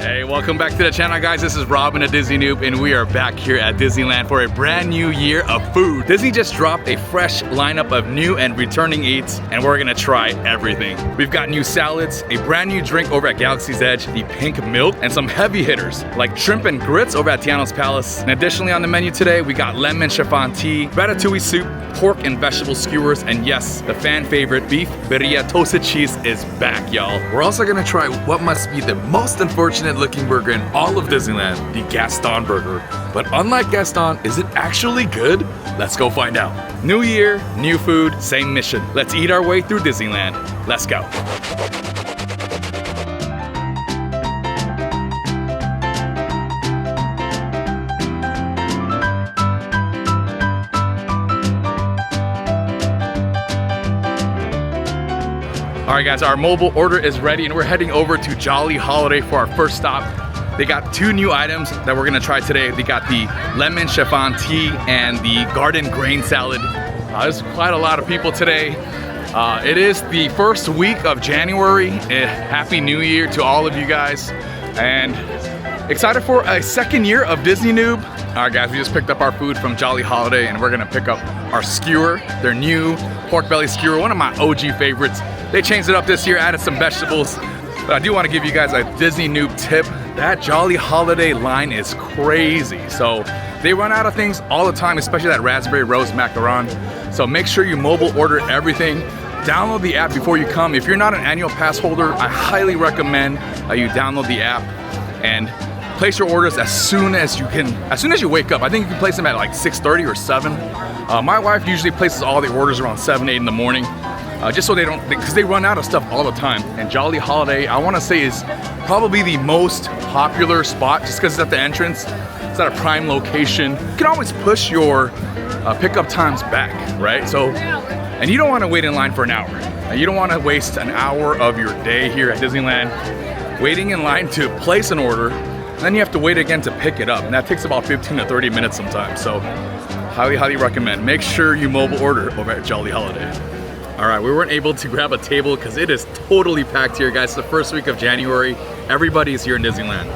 Hey, welcome back to the channel, guys. This is Robin, a Disney Noob, and we are back here at Disneyland for a brand new year of food. Disney just dropped a fresh lineup of new and returning eats, and we're gonna try everything. We've got new salads, a brand new drink over at Galaxy's Edge, the pink milk, and some heavy hitters like shrimp and grits over at Tiana's Palace. And additionally on the menu today, we got lemon chiffon tea, ratatouille soup, pork and vegetable skewers, and yes, the fan favorite beef birria toasted cheese is back, y'all. We're also gonna try what must be the most unfortunate looking burger in all of Disneyland, the Gaston Burger. But unlike Gaston, is it actually good? Let's go find out. New year, new food, same mission. Let's eat our way through Disneyland. Let's go. All right, guys, our mobile order is ready and we're heading over to Jolly Holiday for our first stop. They got two new items that we're gonna try today. They got the lemon chiffon tea and the garden grain salad. There's quite a lot of people today. It is the first week of January. Happy New Year to all of you guys. And excited for a second year of Disney Noob. All right, guys, we just picked up our food from Jolly Holiday and we're gonna pick up our skewer, their new pork belly skewer, one of my OG favorites. They changed it up this year, added some vegetables. But I do want to give you guys a Disney Noob tip. That Jolly Holiday line is crazy. So they run out of things all the time, especially that raspberry rose macaron. So make sure you mobile order everything. Download the app before you come. If you're not an annual pass holder, I highly recommend you download the app and place your orders as soon as you can. As soon as you wake up. I think you can place them at like 6:30 or 7. My wife usually places all the orders around 7, 8 in the morning. Just so they don't, because they run out of stuff all the time. And Jolly Holiday, I want to say, is probably the most popular spot just because it's at the entrance. It's at a prime location. You can always push your pickup times back, right? So, and you don't want to wait in line for an hour. You don't want to waste an hour of your day here at Disneyland waiting in line to place an order. And then you have to wait again to pick it up. And that takes about 15 to 30 minutes sometimes. So highly, highly recommend. Make sure you mobile order over at Jolly Holiday. All right, we weren't able to grab a table because it is totally packed here, guys. It's the first week of January. Everybody's here in Disneyland.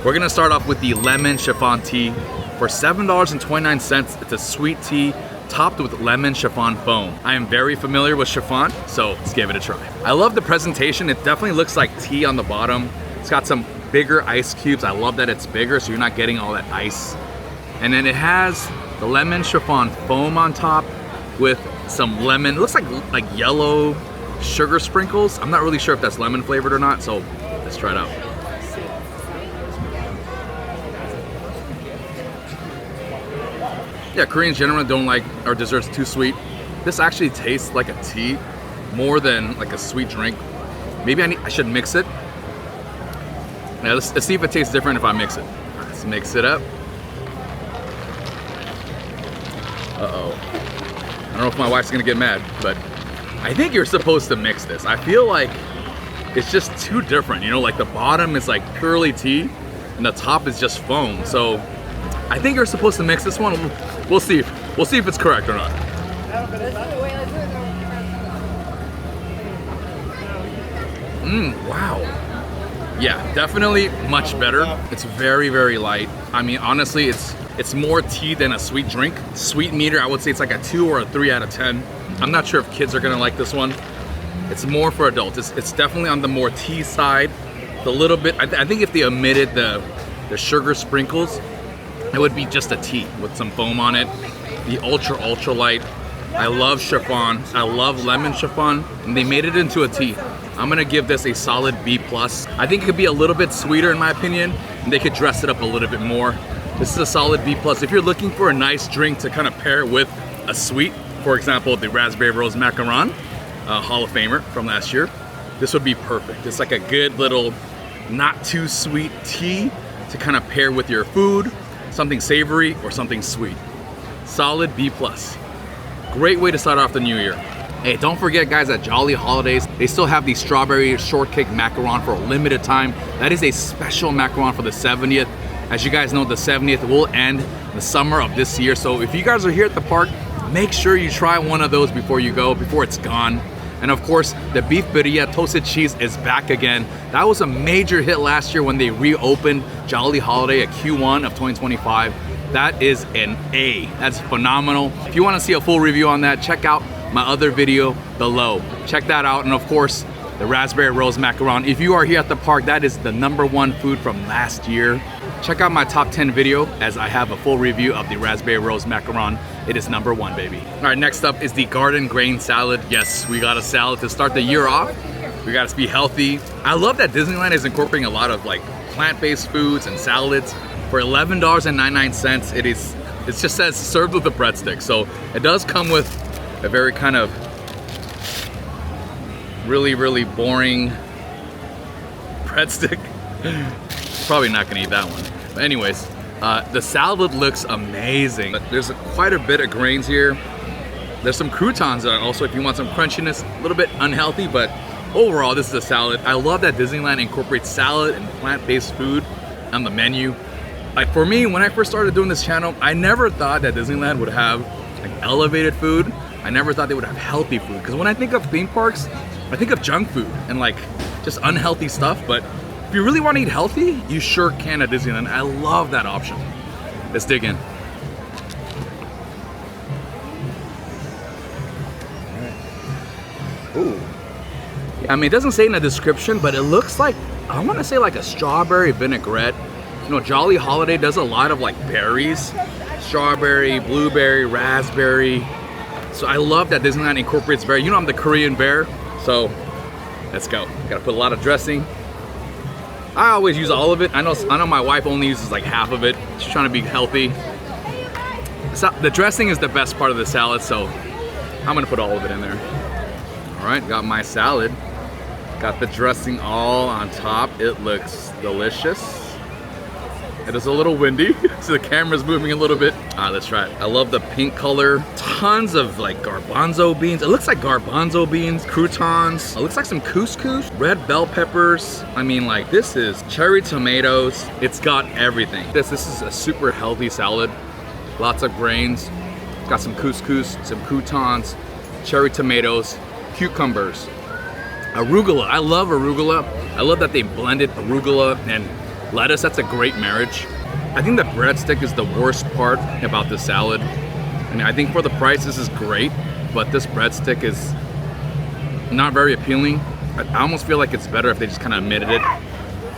We're gonna start off with the lemon chiffon tea for $7.29. It's a sweet tea topped with lemon chiffon foam. I am very familiar with chiffon, so let's give it a try. I love the presentation. It definitely looks like tea on the bottom. It's got some bigger ice cubes. I love that it's bigger, so you're not getting all that ice. And then it has the lemon chiffon foam on top with some lemon. It looks like yellow sugar sprinkles. I'm not really sure if that's lemon flavored or not, so let's try it out. Yeah, Koreans generally don't like our desserts too sweet. This actually tastes like a tea more than like a sweet drink. Maybe I should mix it. Now let's see if it tastes different if I mix it. All right, let's mix it up. Uh-oh. I don't know if my wife's gonna get mad, but I think you're supposed to mix this. I feel like it's just too different, you know, like the bottom is like purely tea and the top is just foam. So I think you're supposed to mix this one. We'll see if it's correct or not. Wow. Yeah, definitely much better. It's very, very light. I mean, honestly, it's more tea than a sweet drink. Sweet meter, I would say it's like a 2 or a 3 out of 10. I'm not sure if kids are gonna like this one. It's more for adults. It's definitely on the more tea side. The little bit, I think if they omitted the sugar sprinkles, it would be just a tea with some foam on it. The ultra light. I love chiffon. I love lemon chiffon, and they made it into a tea. I'm gonna give this a solid B+. I think it could be a little bit sweeter in my opinion, and they could dress it up a little bit more. This is a solid B+. If you're looking for a nice drink to kind of pair with a sweet, for example, the raspberry rose macaron, Hall of Famer from last year, this would be perfect. It's like a good little, not too sweet tea to kind of pair with your food, something savory or something sweet. Solid B+. Great way to start off the new year. Hey, don't forget, guys, at Jolly Holidays, they still have the strawberry shortcake macaron for a limited time. That is a special macaron for the 70th. As you guys know, the 70th will end the summer of this year. So if you guys are here at the park, make sure you try one of those before you go, before it's gone. And of course, the beef birria toasted cheese is back again. That was a major hit last year when they reopened Jolly Holiday at Q1 of 2025. That is an A. That's phenomenal. If you want to see a full review on that, check out my other video below. Check that out. And of course, the raspberry rose macaron. If you are here at the park, that is the #1 food from last year. Check out my top 10 video as I have a full review of the raspberry rose macaron. It is #1, baby. All right, next up is the garden grain salad. Yes, we got a salad to start the year off. We got to be healthy. I love that Disneyland is incorporating a lot of like plant-based foods and salads. For $11.99, it just says served with a breadstick. So it does come with a very kind of really boring breadstick. Probably not gonna eat that one. But anyways, the salad looks amazing. There's quite a bit of grains here. There's some croutons also if you want some crunchiness. A little bit unhealthy, but overall this is a salad. I love that Disneyland incorporates salad and plant-based food on the menu. Like for me, when I first started doing this channel, I never thought that Disneyland would have like elevated food. I never thought they would have healthy food. Because when I think of theme parks, I think of junk food and like just unhealthy stuff. But if you really want to eat healthy, you sure can at Disneyland. I love that option. Let's dig in. Ooh. Yeah, I mean, it doesn't say in the description, but it looks like, I want to say like a strawberry vinaigrette. You know, Jolly Holiday does a lot of like berries. Strawberry, blueberry, raspberry. So I love that Disneyland incorporates berry. You know, I'm the Korean bear, so let's go. Gotta put a lot of dressing. I always use all of it. I know my wife only uses like half of it. She's trying to be healthy. So the dressing is the best part of the salad, so I'm gonna put all of it in there. All right, got my salad. Got the dressing all on top. It looks delicious. It is a little windy, so the camera's moving a little bit. Let's try it. I love the pink color. Tons of like garbanzo beans. It looks like garbanzo beans, croutons. It looks like some couscous, red bell peppers. I mean, like this is cherry tomatoes. It's got everything. This is a super healthy salad. Lots of grains. Got some couscous, some croutons, cherry tomatoes, cucumbers, arugula. I love arugula. I love that they blended arugula and lettuce. That's a great marriage. I think the breadstick is the worst part about the salad. I mean, I think for the price, this is great, but this breadstick is not very appealing. I almost feel like it's better if they just kind of omitted it. I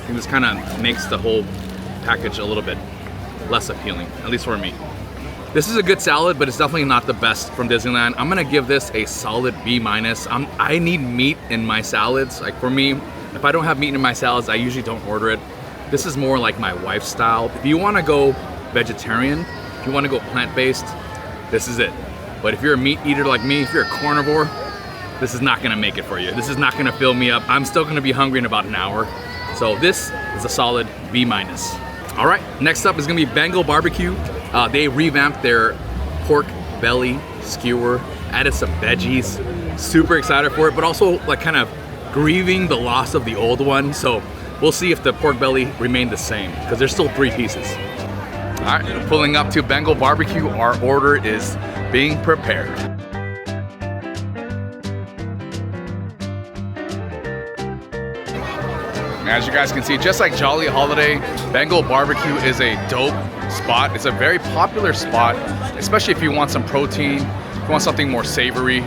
think this kind of makes the whole package a little bit less appealing, at least for me. This is a good salad, but it's definitely not the best from Disneyland. I'm gonna give this a solid B-. I need meat in my salads. Like for me, if I don't have meat in my salads, I usually don't order it. This is more like my wife's style. If you wanna go vegetarian, if you wanna go plant-based, this is it. But if you're a meat eater like me, if you're a carnivore, this is not gonna make it for you. This is not gonna fill me up. I'm still gonna be hungry in about an hour. So this is a solid B-. All right, next up is gonna be Bengal barbecue. They revamped their pork belly skewer, added some veggies. Super excited for it, but also like kind of grieving the loss of the old one. So we'll see if the pork belly remained the same, because there's still 3 pieces. All right, pulling up to Bengal barbecue. Our order is being prepared. As you guys can see, just like Jolly Holiday, Bengal barbecue is a dope spot. It's a very popular spot, especially if you want some protein, if you want something more savory.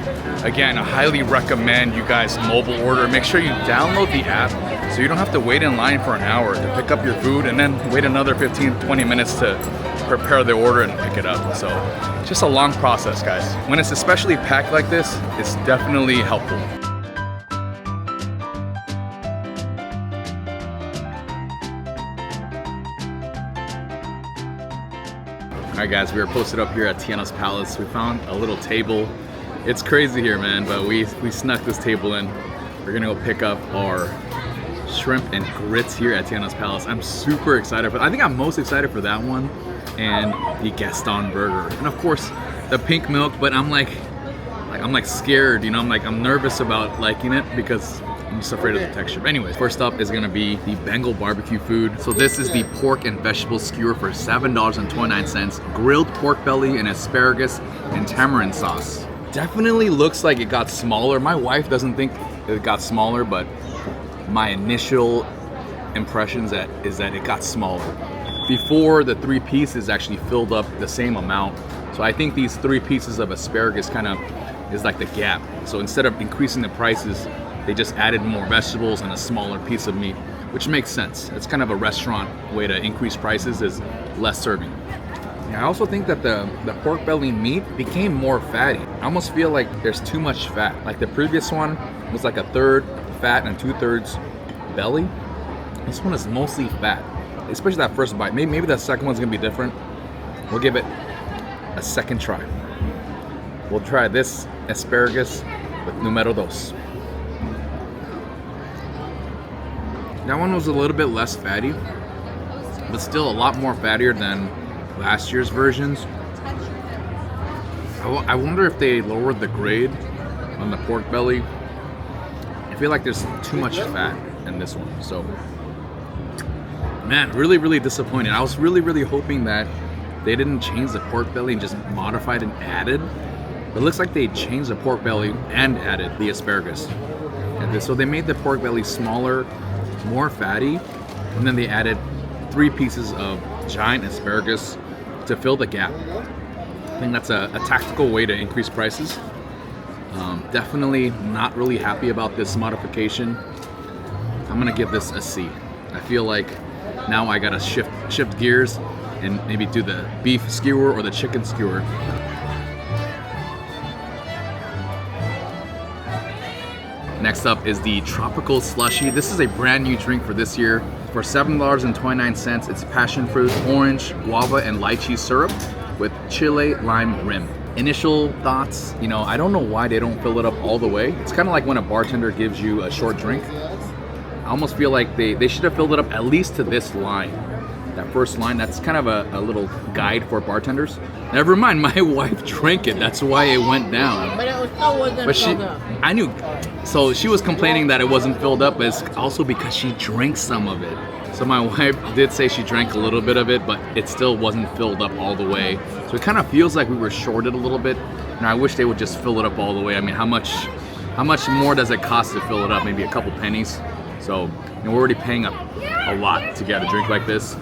Again, I highly recommend you guys mobile order. Make sure you download the app so you don't have to wait in line for an hour to pick up your food and then wait another 15-20 minutes to prepare the order and pick it up. So just a long process, guys. When it's especially packed like this, it's definitely helpful. All right, guys, we are posted up here at Tiana's Palace. We found a little table. It's crazy here, man, but we snuck this table in. We're gonna go pick up our shrimp and grits here at Tiana's Palace. I'm super excited I think I'm most excited for that one and the Gaston Burger. And of course, the pink milk, but I'm like scared, you know, I'm nervous about liking it because I'm just afraid of the texture. But anyways, first up is gonna be the Bengal barbecue food. So this is the pork and vegetable skewer for $7.29. Grilled pork belly and asparagus and tamarind sauce. Definitely looks like it got smaller. My wife doesn't think it got smaller, but my initial impressions is that it got smaller. Before, the 3 pieces actually filled up the same amount. So I think these 3 pieces of asparagus kind of is like the gap. So instead of increasing the prices, they just added more vegetables and a smaller piece of meat, which makes sense. It's kind of a restaurant way to increase prices, is less serving. Yeah, I also think that the pork belly meat became more fatty. I almost feel like there's too much fat. Like the previous one was like a third fat and 2/3 belly. This one is mostly fat, especially that first bite. Maybe that second one's gonna be different. We'll give it a second try. We'll try this asparagus with numero dos. That one was a little bit less fatty, but still a lot more fattier than last year's versions. I wonder if they lowered the grade on the pork belly. I feel like there's too much fat in this one. So, man, really disappointed. I was really hoping that they didn't change the pork belly and just modified and added. But it looks like they changed the pork belly and added the asparagus. And so they made the pork belly smaller, more fatty, and then they added 3 pieces of giant asparagus to fill the gap. I think that's a tactical way to increase prices. Definitely not really happy about this modification. I'm gonna give this a C. I feel like now I gotta shift gears and maybe do the beef skewer or the chicken skewer. Next up is the Tropical Slushie. This is a brand new drink for this year. For $7.29, it's passion fruit, orange, guava, and lychee syrup with chile lime rim. Initial thoughts, you know, I don't know why they don't fill it up all the way. It's kind of like when a bartender gives you a short drink. I almost feel like they should have filled it up at least to this line. That first line, that's kind of a little guide for bartenders. Never mind, my wife drank it. That's why it went down. But it still wasn't filled up. I knew. So she was complaining that it wasn't filled up, but it's also because she drank some of it. So my wife did say she drank a little bit of it, but it still wasn't filled up all the way. So it kind of feels like we were shorted a little bit. And I wish they would just fill it up all the way. I mean, how much more does it cost to fill it up? Maybe a couple pennies. So, you know, we're already paying a lot to get a drink like this.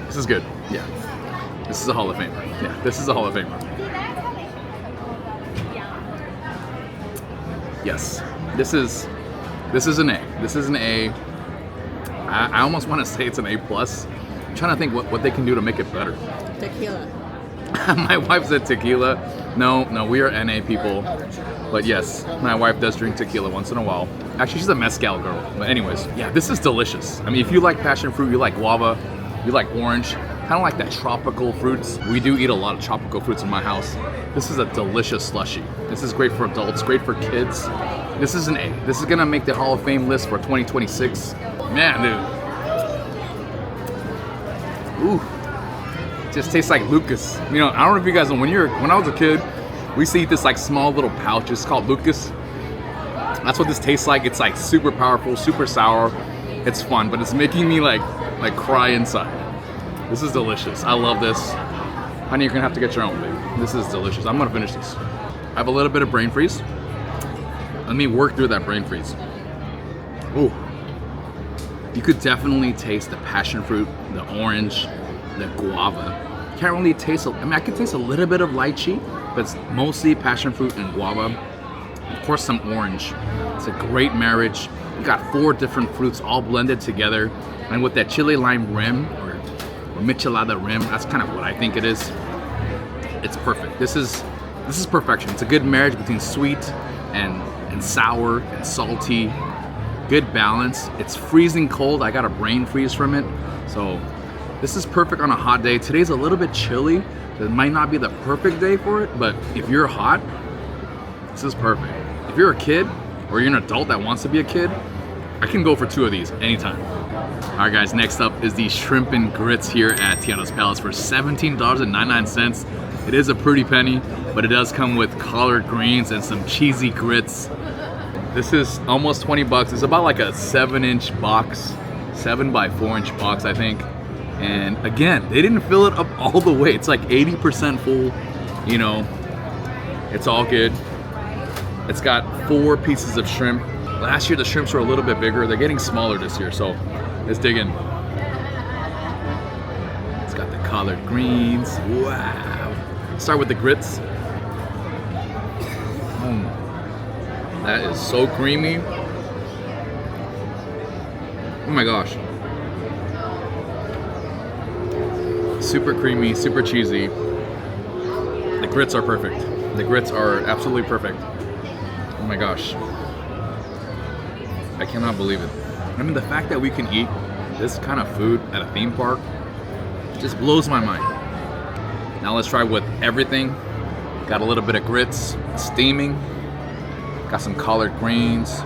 This is good. Yeah. This is a Hall of Famer. Yeah, this is a Hall of Famer. Yes. This is an A. This is an A. I almost want to say it's an A+. I'm trying to think what they can do to make it better. Tequila. My wife said tequila. No, we are NA people. But yes, my wife does drink tequila once in a while. Actually, she's a mezcal girl. But anyways, yeah, this is delicious. I mean, if you like passion fruit, you like guava, you like orange, kind of like that tropical fruits. We do eat a lot of tropical fruits in my house. This is a delicious slushie. This is great for adults, great for kids. This is an A. This is gonna make the Hall of Fame list for 2026. Man, dude. Ooh. Just tastes like Lucas. You know, I don't know if you guys know, when I was a kid, we used to eat this like small little pouch. It's called Lucas. That's what this tastes like. It's like super powerful, super sour. It's fun, but it's making me like cry inside. This is delicious. I love this. Honey, you're gonna have to get your own, baby. This is delicious. I'm gonna finish this. I have a little bit of brain freeze. Let me work through that brain freeze. Ooh. You could definitely taste the passion fruit, the orange, the guava. Can't really taste, I could taste a little bit of lychee, but it's mostly passion fruit and guava. Of course, some orange. It's a great marriage. You got 4 different fruits all blended together. And with that chili lime rim, or michelada rim, that's kind of what I think it is. It's perfect. This is perfection. It's a good marriage between sweet and sour and salty. Good balance. It's freezing cold. I got a brain freeze from it. So this is perfect on a hot day. Today's a little bit chilly. It might not be the perfect day for it, but if you're hot, this is perfect. If you're a kid or you're an adult that wants to be a kid, I can go for 2 of these anytime. All right, guys, next up is the shrimp and grits here at Tiana's Palace for $17.99. It is a pretty penny, but it does come with collard greens and some cheesy grits. This is almost 20 bucks. It's about like a 7-inch box, 7 by 4-inch box, I think. And again, they didn't fill it up all the way. It's like 80% full, you know. It's all good. It's got 4 pieces of shrimp. Last year the shrimps were a little bit bigger. They're getting smaller this year, so let's dig in. It's got the collard greens. Wow. Start with the grits. That is so creamy. Oh my gosh. Super creamy, super cheesy. The grits are perfect. The grits are absolutely perfect. Oh my gosh. I cannot believe it. I mean, the fact that we can eat this kind of food at a theme park just blows my mind. Now let's try with everything. Got a little bit of grits, steaming. Got some collard greens.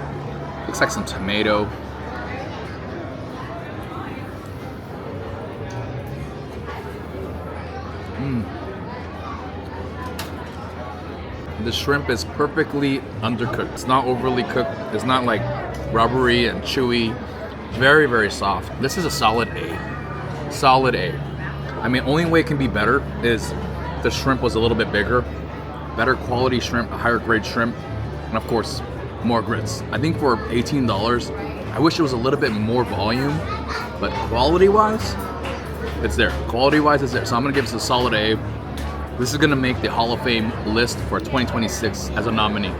Looks like some tomato. The shrimp is perfectly undercooked. It's not overly cooked. It's not like rubbery and chewy. Very, very soft. This is a solid A. Solid A. I mean, only way it can be better is the shrimp was a little bit bigger. Better quality shrimp, a higher grade shrimp, and of course, more grits. I think for $18, I wish it was a little bit more volume, but quality-wise, it's there. Quality-wise, it's there. So I'm gonna give this a solid A. This is gonna make the Hall of Fame list for 2026 as a nominee.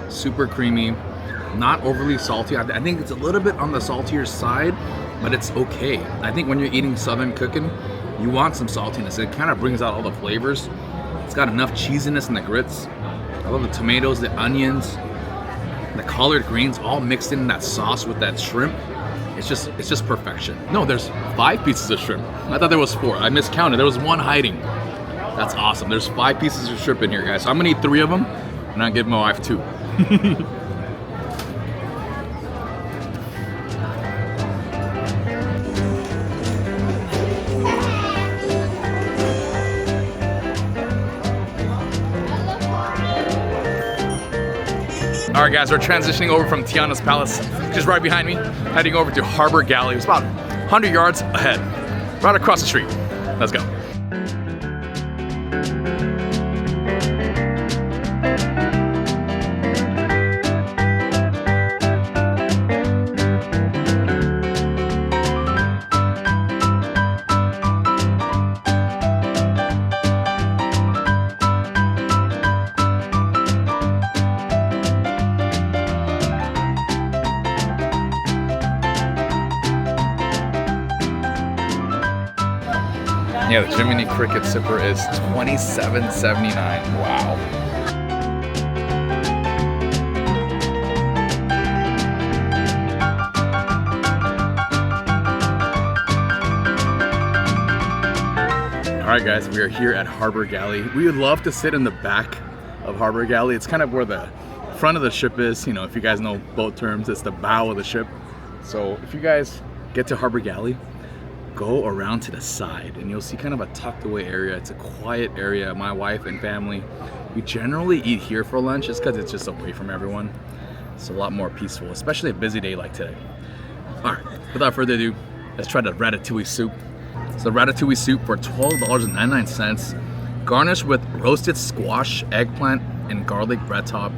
Super creamy, not overly salty. I think it's a little bit on the saltier side, but it's okay. I think when you're eating Southern cooking, you want some saltiness. It kind of brings out all the flavors. It's got enough cheesiness in the grits. I love the tomatoes, the onions, the collard greens all mixed in that sauce with that shrimp. It's just perfection. No, there's 5 pieces of shrimp. I thought there was 4. I miscounted. There was 1 hiding. That's awesome. There's 5 pieces of shrimp in here, guys. So I'm gonna eat 3 of them, and I'll give my wife 2. All right, guys, we're transitioning over from Tiana's Palace, which is right behind me, heading over to Harbor Galley. It's about 100 yards ahead, right across the street. Let's go. Yeah, the Jiminy Cricket Sipper is $27.79. Wow. All right, guys, we are here at Harbor Galley. We would love to sit in the back of Harbor Galley. It's kind of where the front of the ship is. You know, if you guys know boat terms, it's the bow of the ship. So if you guys get to Harbor Galley, go around to the side and you'll see kind of a tucked away area. It's a quiet area. My wife and family, we generally eat here for lunch just because it's just away from everyone. It's a lot more peaceful, especially a busy day like today. All right, without further ado, let's try the Ratatouille Soup. So Ratatouille Soup for $12.99, garnished with roasted squash, eggplant, and garlic bread top.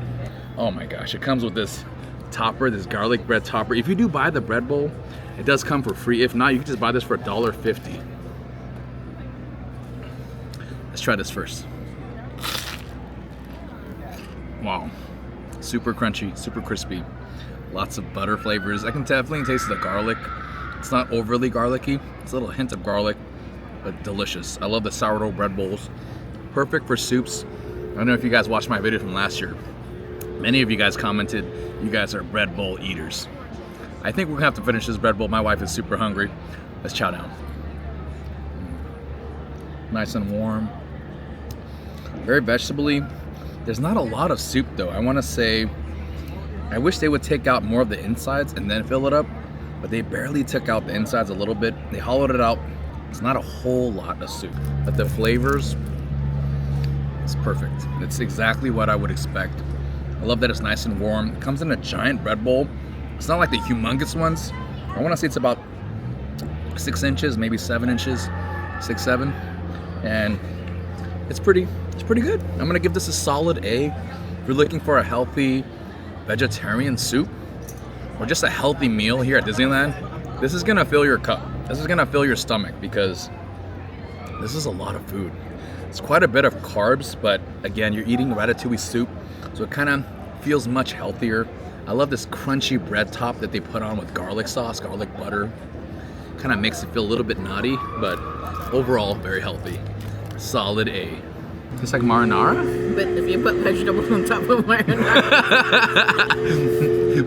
Oh my gosh, it comes with this topper, this garlic bread topper. If you do buy the bread bowl, it does come for free. If not, you can just buy this for $1.50. Let's try this first. Wow. Super crunchy, super crispy. Lots of butter flavors. I can definitely taste the garlic. It's not overly garlicky. It's a little hint of garlic, but delicious. I love the sourdough bread bowls. Perfect for soups. I don't know if you guys watched my video from last year. Many of you guys commented you guys are bread bowl eaters. I think we're gonna have to finish this bread bowl. My wife is super hungry. Let's chow down. Nice and warm. Very vegetable-y. There's not a lot of soup though. I wanna say, I wish they would take out more of the insides and then fill it up, but they barely took out the insides a little bit. They hollowed it out. It's not a whole lot of soup, but the flavors, it's perfect. It's exactly what I would expect. I love that it's nice and warm. It comes in a giant bread bowl. It's not like the humongous ones. I want to say it's about 6 inches, maybe 7 inches, 6, 7, and it's pretty good. I'm gonna give this a solid A. If you're looking for a healthy vegetarian soup or just a healthy meal here at Disneyland, this is gonna fill your cup. This is gonna fill your stomach because this is a lot of food. It's quite a bit of carbs, but again, you're eating Ratatouille soup, so it kind of feels much healthier. I love this crunchy bread top that they put on with garlic sauce, garlic butter. Kind of makes it feel a little bit naughty, but overall, very healthy. Solid A. Tastes like marinara? But if you put vegetables on top of marinara.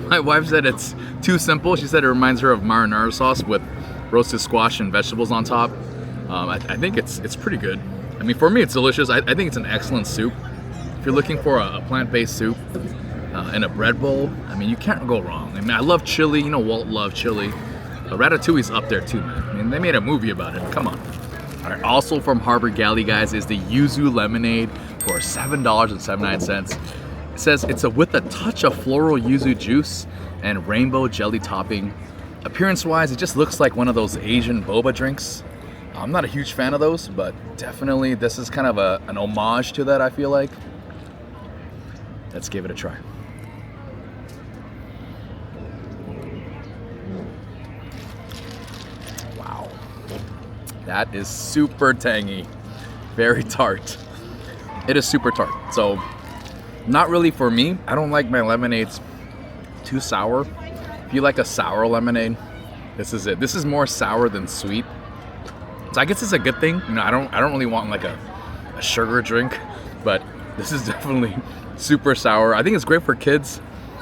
My wife said it's too simple. She said it reminds her of marinara sauce with roasted squash and vegetables on top. I think it's pretty good. I mean, for me, it's delicious. I think it's an excellent soup. If you're looking for a plant-based soup and a bread bowl, I mean, you can't go wrong. I mean, I love chili. You know, Walt loved chili. Ratatouille's up there too, man. I mean, they made a movie about it. Come on. All right, also from Harbor Galley, guys, is the Yuzu Lemonade for $7.79. It says it's with a touch of floral yuzu juice and rainbow jelly topping. Appearance-wise, it just looks like one of those Asian boba drinks. I'm not a huge fan of those, but definitely this is kind of an homage to that, I feel like. Let's give it a try. Wow. That is super tangy. Very tart. It is super tart. So, not really for me. I don't like my lemonades too sour. If you like a sour lemonade, this is it. This is more sour than sweet. So I guess it's a good thing. You know, I don't really want like a sugar drink, but this is definitely super sour. I think it's great for kids.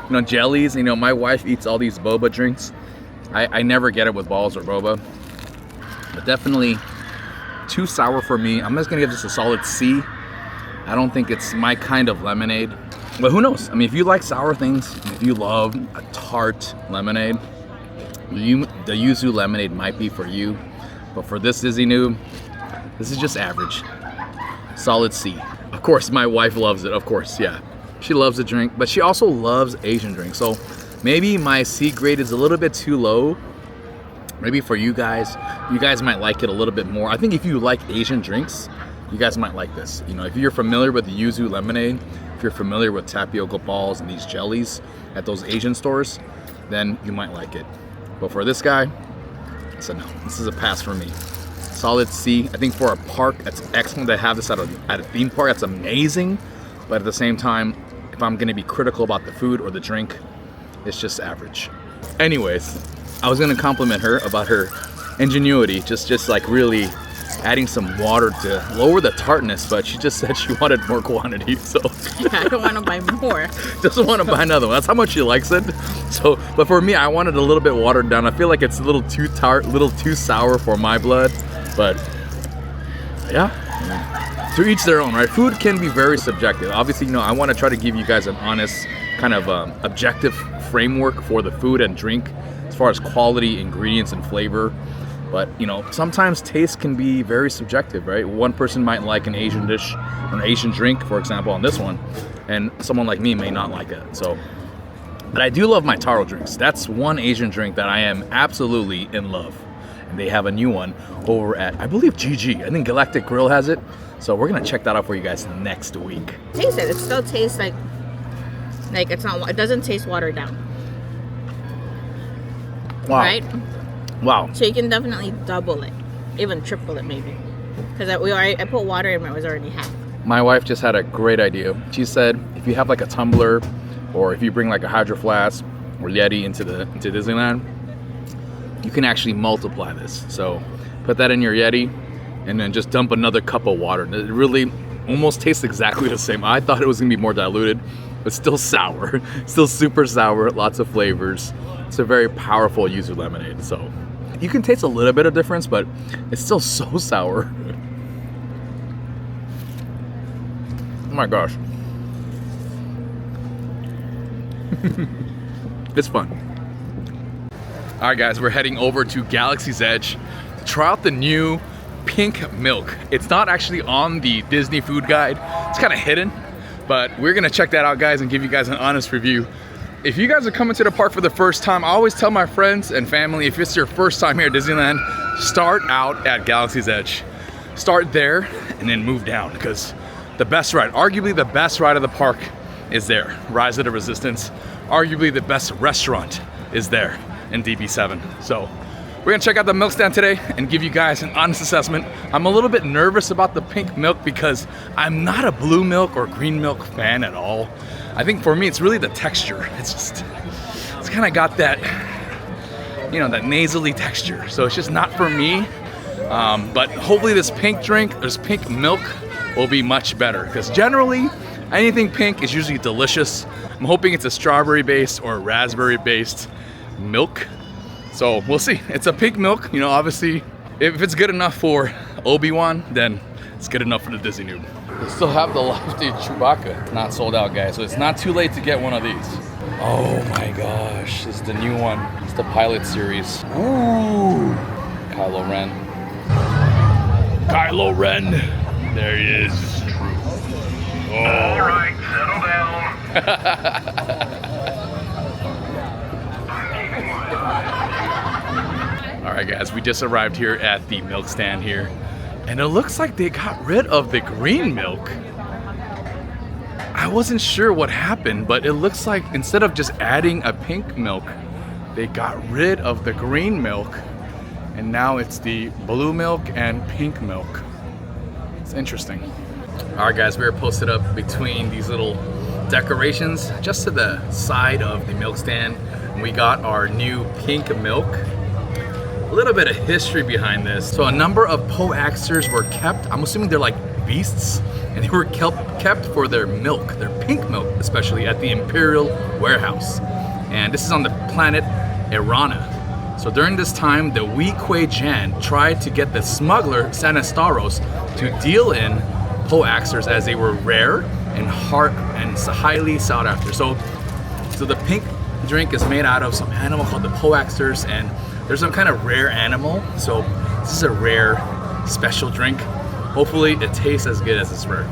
You know, jellies. You know, my wife eats all these boba drinks. I never get it with balls or boba, but definitely too sour for me. I'm just gonna give this a solid C. I don't think it's my kind of lemonade, but who knows? I mean, if you like sour things, if you love a tart lemonade, the Yuzu Lemonade might be for you. But for this Disney Noob, this is just average. Solid C. Of course, my wife loves it. Of course, yeah. She loves the drink, but she also loves Asian drinks. So maybe my C grade is a little bit too low. Maybe for you guys might like it a little bit more. I think if you like Asian drinks, you guys might like this. You know, if you're familiar with the Yuzu Lemonade, if you're familiar with tapioca balls and these jellies at those Asian stores, then you might like it. But for this guy, so no, this is a pass for me. Solid C. I think for a park, that's excellent to have this at a theme park. That's amazing. But at the same time, if I'm gonna be critical about the food or the drink, it's just average. Anyways, I was gonna compliment her about her ingenuity, just like really adding some water to lower the tartness, but she just said she wanted more quantity, so. Yeah, I don't want to buy more. Doesn't want to buy another one. That's how much she likes it. So, but for me, I wanted a little bit watered down. I feel like it's a little too tart, a little too sour for my blood, but yeah. To each their own, right? Food can be very subjective. Obviously, you know, I want to try to give you guys an honest kind of objective framework for the food and drink as far as quality, ingredients, and flavor. But, you know, sometimes taste can be very subjective, right? One person might like an Asian dish or an Asian drink, for example, on this one, and someone like me may not like it. So, but I do love my taro drinks. That's one Asian drink that I am absolutely in love. And they have a new one over at, I believe, GG. I think Galactic Grill has it. So we're gonna check that out for you guys next week. Taste it. It still tastes like it's not. It doesn't taste watered down. Wow. Right? Wow. So you can definitely double it, even triple it maybe. Because I put water in, it was already half. My wife just had a great idea. She said if you have like a tumbler, or if you bring like a Hydro Flask or Yeti into Disneyland, you can actually multiply this. So put that in your Yeti, and then just dump another cup of water. It really almost tastes exactly the same. I thought it was gonna be more diluted, but still sour, still super sour, lots of flavors. It's a very powerful Yuzu lemonade. So you can taste a little bit of difference, but it's still so sour. Oh my gosh. It's fun. All right, guys, we're heading over to Galaxy's Edge to try out the new pink milk. It's not actually on the Disney food guide. It's kind of hidden, but we're gonna check that out, guys, and give you guys an honest review. if you guys are coming to the park for the first time, I always tell my friends and family, if it's your first time here at Disneyland, start out at Galaxy's Edge. Start there and then move down, because the best ride, arguably the best ride of the park is there. Rise of the Resistance. Arguably the best restaurant is there in DB7. So we're gonna check out the milk stand today and give you guys an honest assessment. I'm a little bit nervous about the pink milk because I'm not a blue milk or green milk fan at all. I think for me, it's really the texture. It's kind of got that, you know, that nasally texture. So it's just not for me. But hopefully this pink drink, this pink milk will be much better, because generally anything pink is usually delicious. I'm hoping it's a strawberry based or raspberry based milk. So we'll see. It's a pink milk, you know, obviously if it's good enough for Obi-Wan, then it's good enough for the Disney Noob. We still have the lefty Chewbacca, not sold out, guys. So it's not too late to get one of these. Oh my gosh, this is the new one. It's the Pilot Series. Ooh, Kylo Ren. Kylo Ren, there he is. Oh. All right, settle down. All right, guys, we just arrived here at the milk stand here, and it looks like they got rid of the green milk. I wasn't sure what happened, but it looks like instead of just adding a pink milk, they got rid of the green milk, and now it's the blue milk and pink milk. It's interesting. All right, guys, we are posted up between these little decorations just to the side of the milk stand. And we got our new pink milk. A little bit of history behind this. So a number of Poaxers were kept, I'm assuming they're like beasts, and they were kept for their milk, their pink milk, especially at the Imperial Warehouse. And this is on the planet Erana. So during this time, the Wee Kwei Jan tried to get the smuggler Sanastaros to deal in Poaxers, as they were rare and highly sought after. So the pink drink is made out of some animal called the Poaxers, and there's some kind of rare animal. So this is a rare, special drink. Hopefully it tastes as good as it's rare.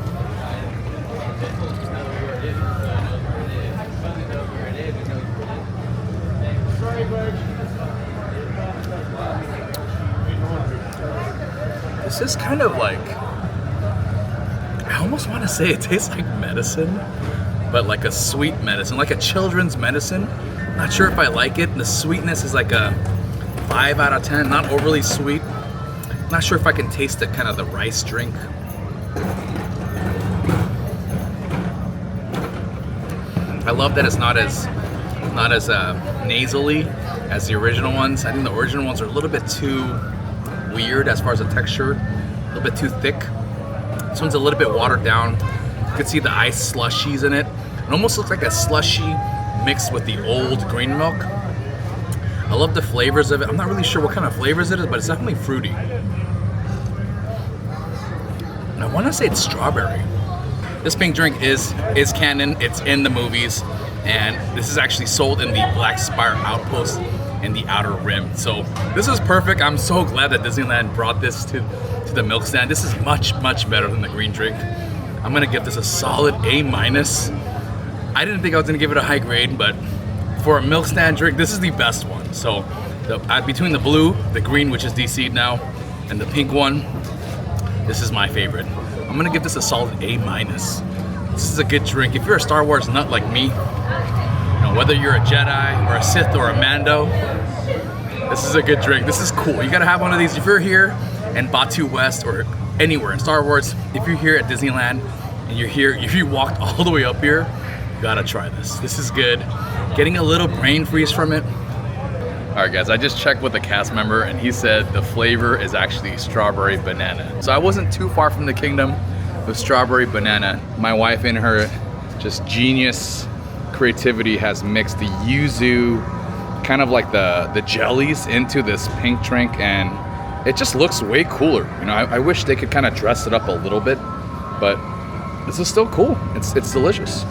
This is kind of like, I almost want to say it tastes like medicine, but like a sweet medicine, like a children's medicine. Not sure if I like it. The sweetness is like a 5 out of 10, not overly sweet. Not sure if I can taste the kind of the rice drink. I love that it's not as nasally as the original ones. I think the original ones are a little bit too weird as far as the texture, a little bit too thick. This one's a little bit watered down. You can see the ice slushies in it. It almost looks like a slushie mixed with the old green milk. I love the flavors of it. I'm not really sure what kind of flavors it is, but it's definitely fruity. And I want to say it's strawberry. This pink drink is canon. It's in the movies, and this is actually sold in the Black Spire Outpost in the Outer Rim. So this is perfect. I'm so glad that Disneyland brought this to the milk stand. This is much, much better than the green drink. I'm gonna give this a solid A-. I didn't think I was gonna give it a high grade, but for a milk stand drink, this is the best one. So between the blue, the green, which is DC'd now, and the pink one, this is my favorite. I'm gonna give this a solid A-. This is a good drink. If you're a Star Wars nut like me, you know, whether you're a Jedi or a Sith or a Mando, this is a good drink. This is cool. You gotta have one of these. If you're here in Batu West or anywhere in Star Wars, if you're here at Disneyland and you're here, if you walked all the way up here, you gotta try this. This is good. Getting a little brain freeze from it. All right, guys, I just checked with a cast member, and he said the flavor is actually strawberry banana. So I wasn't too far from the kingdom with strawberry banana. My wife, in her just genius creativity, has mixed the yuzu, kind of like the jellies, into this pink drink, and it just looks way cooler. You know, I wish they could kind of dress it up a little bit, but this is still cool. It's delicious.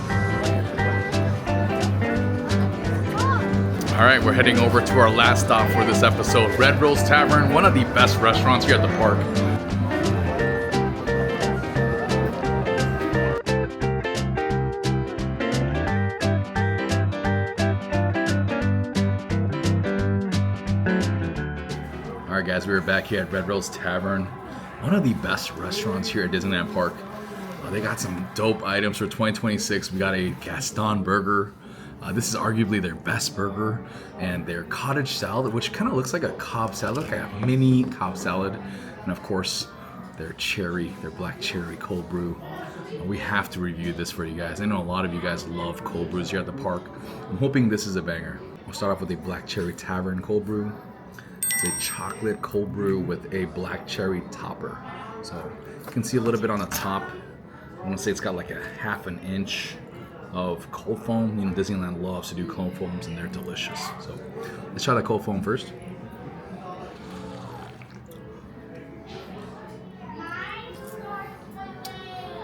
All right, we're heading over to our last stop for this episode, Red Rose Tavern, one of the best restaurants here at the park. Alright guys, we are back here at Red Rose Tavern. One of the best restaurants here at Disneyland Park. They got some dope items for 2026. We got a Gaston Burger. This is arguably their best burger. And their Cottage Salad, which kind of looks like a Cobb salad, like a mini Cobb salad. And of course, their black cherry cold brew. We have to review this for you guys. I know a lot of you guys love cold brews here at the park. I'm hoping this is a banger. We'll start off with a black cherry tavern cold brew. It's a chocolate cold brew with a black cherry topper. So you can see a little bit on the top. I want to say it's got like a ½ an inch of cold foam. You know, Disneyland loves to do cold foams and they're delicious. So let's try the cold foam first.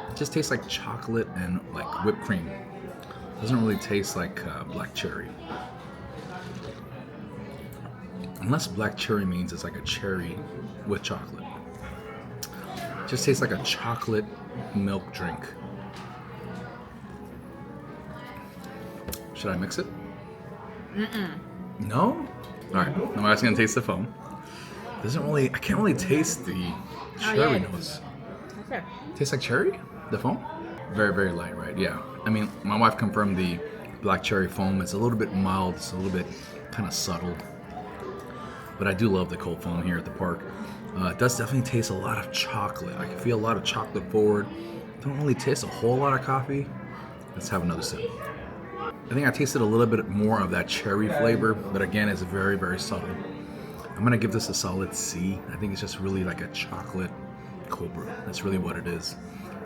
It just tastes like chocolate and like whipped cream. It doesn't really taste like black cherry. Unless black cherry means it's like a cherry with chocolate. It just tastes like a chocolate milk drink. Should I mix it? No? Alright, I'm just gonna taste the foam. I can't really taste the cherry notes. Okay. Tastes like cherry? The foam? Very, very light, right? Yeah. I mean, my wife confirmed the black cherry foam. It's a little bit mild, it's a little bit kind of subtle. But I do love the cold foam here at the park. It does definitely taste a lot of chocolate. I can feel a lot of chocolate forward. Don't really taste a whole lot of coffee. Let's have another sip. I think I tasted a little bit more of that cherry flavor, but again, it's very, very subtle. I'm gonna give this a solid C. I think it's just really like a chocolate cold brew. That's really what it is.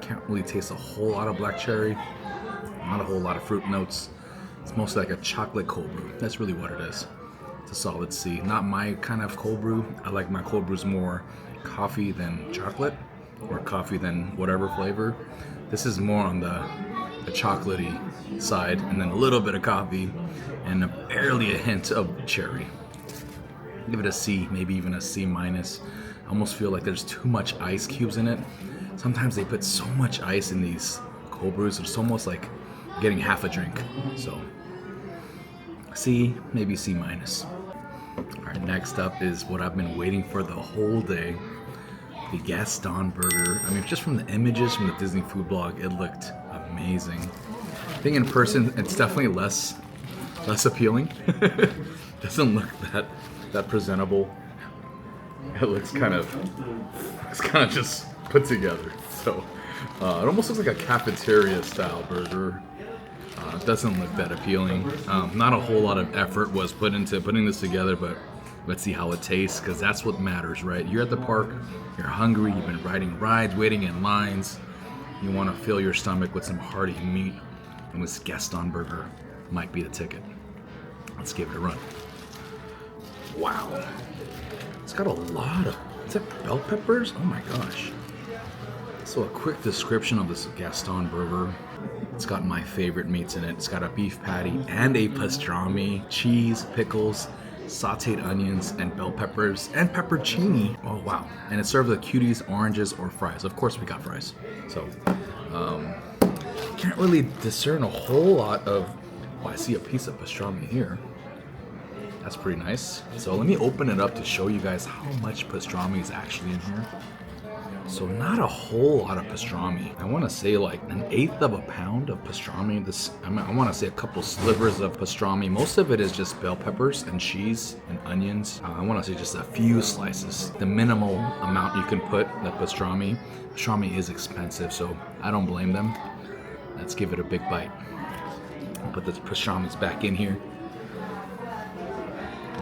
Can't really taste a whole lot of black cherry, not a whole lot of fruit notes. It's mostly like a chocolate cold brew. That's really what it is. It's a solid C. Not my kind of cold brew. I like my cold brews more coffee than chocolate, or coffee than whatever flavor. This is more on the chocolatey side, and then a little bit of coffee, and barely a hint of cherry. Give it a C, maybe even a C minus. I almost feel like there's too much ice cubes in it. Sometimes they put so much ice in these cold brews, it's almost like getting half a drink. So C, maybe C minus. Alright, next up is what I've been waiting for the whole day. The Gaston Burger. I mean, just from the images from the Disney food blog, it looked amazing. I think in person, it's definitely less appealing. Doesn't look that presentable. It looks kind of just put together. So it almost looks like a cafeteria style burger. Doesn't look that appealing. Not a whole lot of effort was put into putting this together, but let's see how it tastes, because that's what matters, right? You're at the park, you're hungry, you've been riding rides, waiting in lines. You want to fill your stomach with some hearty meat, and this Gaston Burger might be the ticket. Let's give it a run. Wow. It's got a lot of, is that bell peppers? Oh my gosh. So a quick description of this Gaston Burger. It's got my favorite meats in it. It's got a beef patty and a pastrami, cheese, pickles, sauteed onions, and bell peppers, and peppercini. Oh wow. And it's served with cuties, oranges, or fries. Of course we got fries. So, can't really discern a whole lot of, oh, I see a piece of pastrami here. That's pretty nice. So let me open it up to show you guys how much pastrami is actually in here. So not a whole lot of pastrami. I want to say like 1/8 of a pound of pastrami. I want to say a couple slivers of pastrami. Most of it is just bell peppers and cheese and onions. I want to say just a few slices. The minimal amount you can put the pastrami. Pastrami is expensive, so I don't blame them. Let's give it a big bite. Put the pastrami's back in here.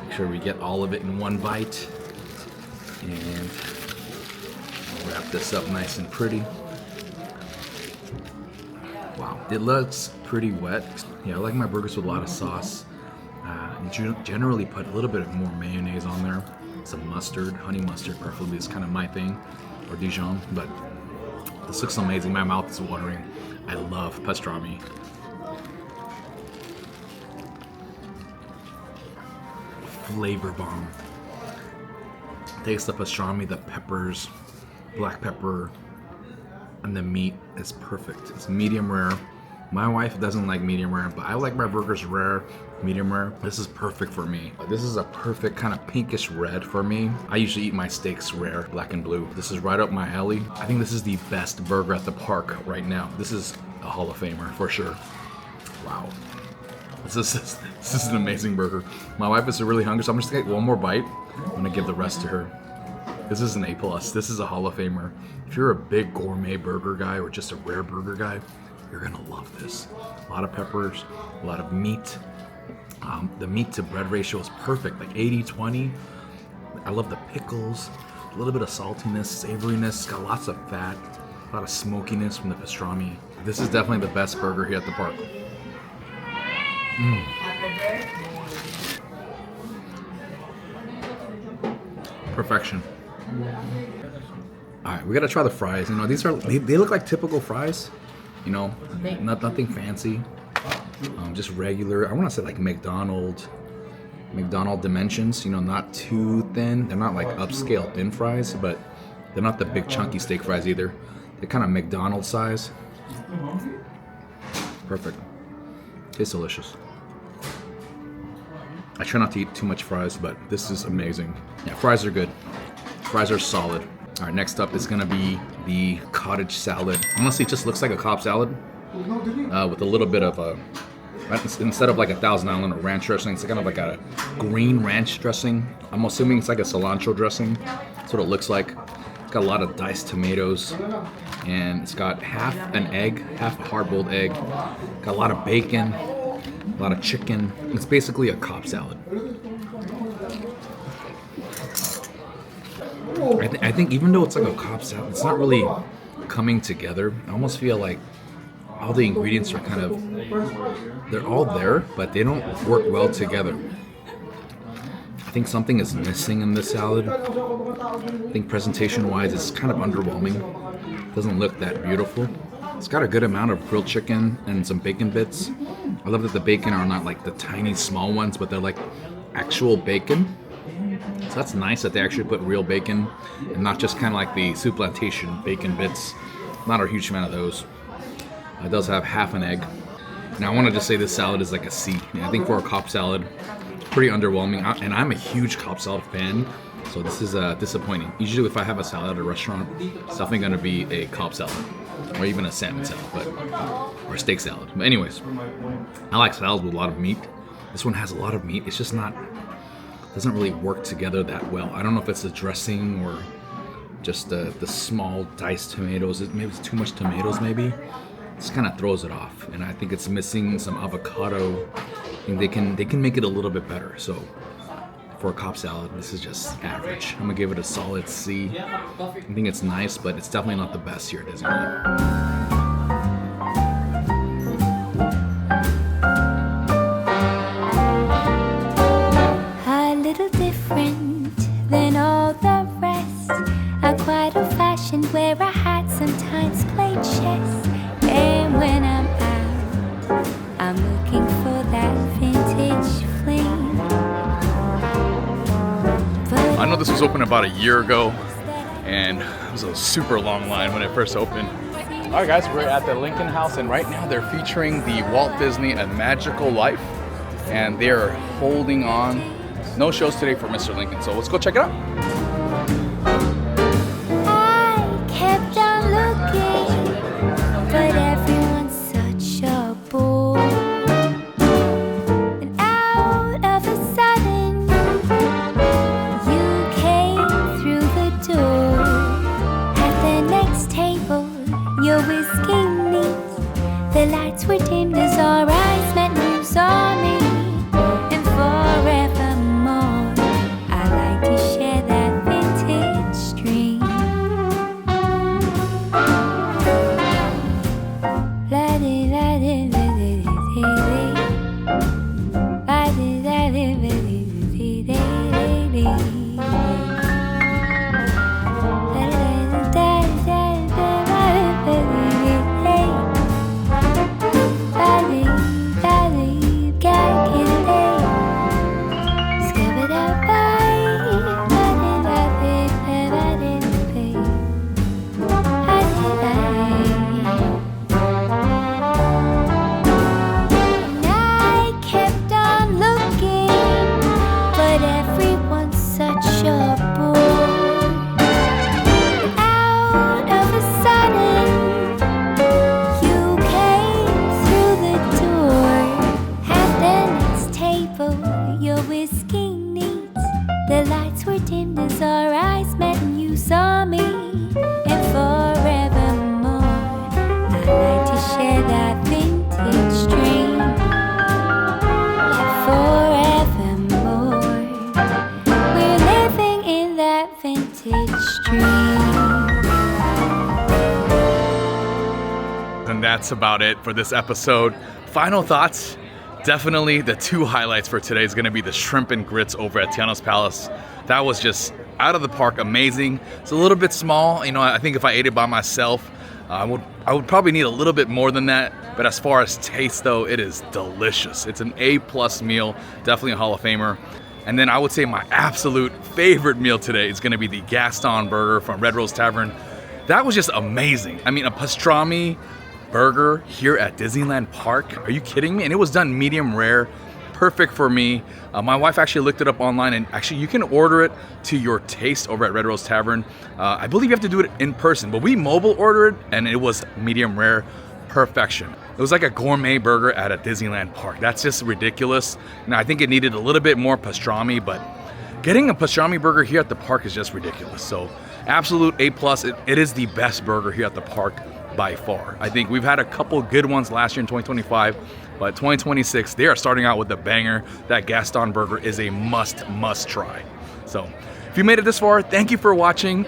Make sure we get all of it in one bite. And wrap this up nice and pretty. Wow, it looks pretty wet. Yeah, I like my burgers with a lot of sauce. Generally put a little bit more mayonnaise on there. Some mustard, honey mustard preferably is kind of my thing, or Dijon, but this looks amazing. My mouth is watering. I love pastrami. Flavor bomb. Taste the pastrami, the peppers, black pepper, and the meat is perfect. It's medium rare. My wife doesn't like medium rare, but I like my burgers rare, medium rare. This is perfect for me. This is a perfect kind of pinkish red for me. I usually eat my steaks rare, black and blue. This is right up my alley. I think this is the best burger at the park right now. This is a Hall of Famer for sure. Wow. This is an amazing burger. My wife is really hungry, so I'm just gonna get one more bite. I'm gonna give the rest to her. This is an A+. This is a Hall of Famer. If you're a big gourmet burger guy or just a rare burger guy, you're gonna love this. A lot of peppers, a lot of meat. The meat to bread ratio is perfect, like 80-20. I love the pickles, a little bit of saltiness, savoriness. It's got lots of fat, a lot of smokiness from the pastrami. This is definitely the best burger here at the park. Perfection. All right, we gotta try the fries. You know, these are they look like typical fries. You know, nothing fancy. Just regular. I want to say like McDonald dimensions. You know, not too thin. They're not like upscale thin fries, but they're not the big chunky steak fries either. They're kind of McDonald's size. Perfect. Tastes delicious. I try not to eat too much fries, but this is amazing. Yeah, fries are good. Fries are solid. All right, next up is gonna be the cottage salad. Honestly, it just looks like a Cobb salad with a little bit of a, instead of like a Thousand Island or ranch dressing, it's kind of like a green ranch dressing. I'm assuming it's like a cilantro dressing. That's what it looks like. It's got a lot of diced tomatoes, and it's got half an egg, half a hard-boiled egg. Got a lot of bacon, a lot of chicken. It's basically a Cobb salad. I think even though it's like a Cobb salad, it's not really coming together. I almost feel like all the ingredients are kind of, they're all there, but they don't work well together. I think something is missing in this salad. I think presentation-wise, it's kind of underwhelming. It doesn't look that beautiful. It's got a good amount of grilled chicken and some bacon bits. I love that the bacon are not like the tiny small ones, but they're like actual bacon. So that's nice that they actually put real bacon and not just kind of like the Soup Plantation bacon bits. Not a huge fan of those. It does have half an egg. Now I want to just say this salad is like a C. I think for a Cobb salad, it's pretty underwhelming. And I'm a huge Cobb salad fan, so this is disappointing. Usually if I have a salad at a restaurant, it's definitely going to be a Cobb salad. Or even a salmon salad, or a steak salad. But anyways, I like salads with a lot of meat. This one has a lot of meat. It's just not, doesn't really work together that well. I don't know if it's the dressing or just the small diced tomatoes. Maybe it's too much tomatoes maybe. It just kind of throws it off. And I think it's missing some avocado. I think they can make it a little bit better. So for a Cobb salad, this is just average. I'm gonna give it a solid C. I think it's nice, but it's definitely not the best here at Disneyland. A little different than all the rest. I'm quite old-fashioned where I had sometimes played chess. And when I'm out, I'm looking for that vintage fling. I know this was open about a year ago, and it was a super long line when it first opened. All right, guys, we're at the Lincoln House, and right now they're featuring the Walt Disney A Magical Life, and they're holding on. No shows today for Mr. Lincoln, so let's go check it out. I kept on looking, but everyone's such a bore. And out of a sudden, you came through the door. At the next table, your whiskey neat. The lights were dimmed as our eyes met and you saw me. And forevermore, I like to share that vintage dream. And that's about it for this episode. Final thoughts. Definitely the two highlights for today is going to be the shrimp and grits over at Tiana's Palace. That was just out of the park, amazing. It's a little bit small. You know, I think if I ate it by myself, I would probably need a little bit more than that. But as far as taste though, it is delicious. It's an A+ meal, definitely a Hall of Famer. And then I would say my absolute favorite meal today is gonna be the Gaston Burger from Red Rose Tavern. That was just amazing. I mean, a pastrami burger here at Disneyland Park. Are you kidding me? And it was done medium rare, perfect for me. My wife actually looked it up online, and actually you can order it to your taste over at Red Rose Tavern. I believe you have to do it in person, but we mobile ordered and it was medium rare, perfection. It was like a gourmet burger at a Disneyland park. That's just ridiculous. Now I think it needed a little bit more pastrami, but getting a pastrami burger here at the park is just ridiculous. So absolute A+. It is the best burger here at the park by far. I think we've had a couple good ones last year in 2025, but 2026, they are starting out with a banger. That Gaston Burger is a must try. So if you made it this far, thank you for watching.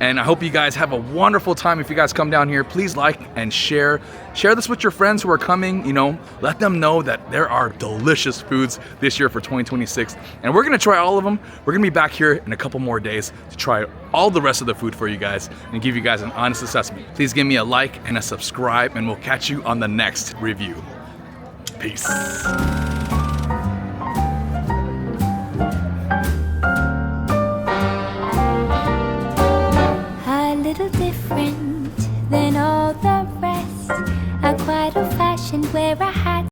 And I hope you guys have a wonderful time. If you guys come down here, please like and share. Share this with your friends who are coming, you know, let them know that there are delicious foods this year for 2026. And we're gonna try all of them. We're gonna be back here in a couple more days to try all the rest of the food for you guys and give you guys an honest assessment. Please give me a like and a subscribe, and we'll catch you on the next review. Peace. Little different than all the rest. I'm quite old-fashioned, wear a hat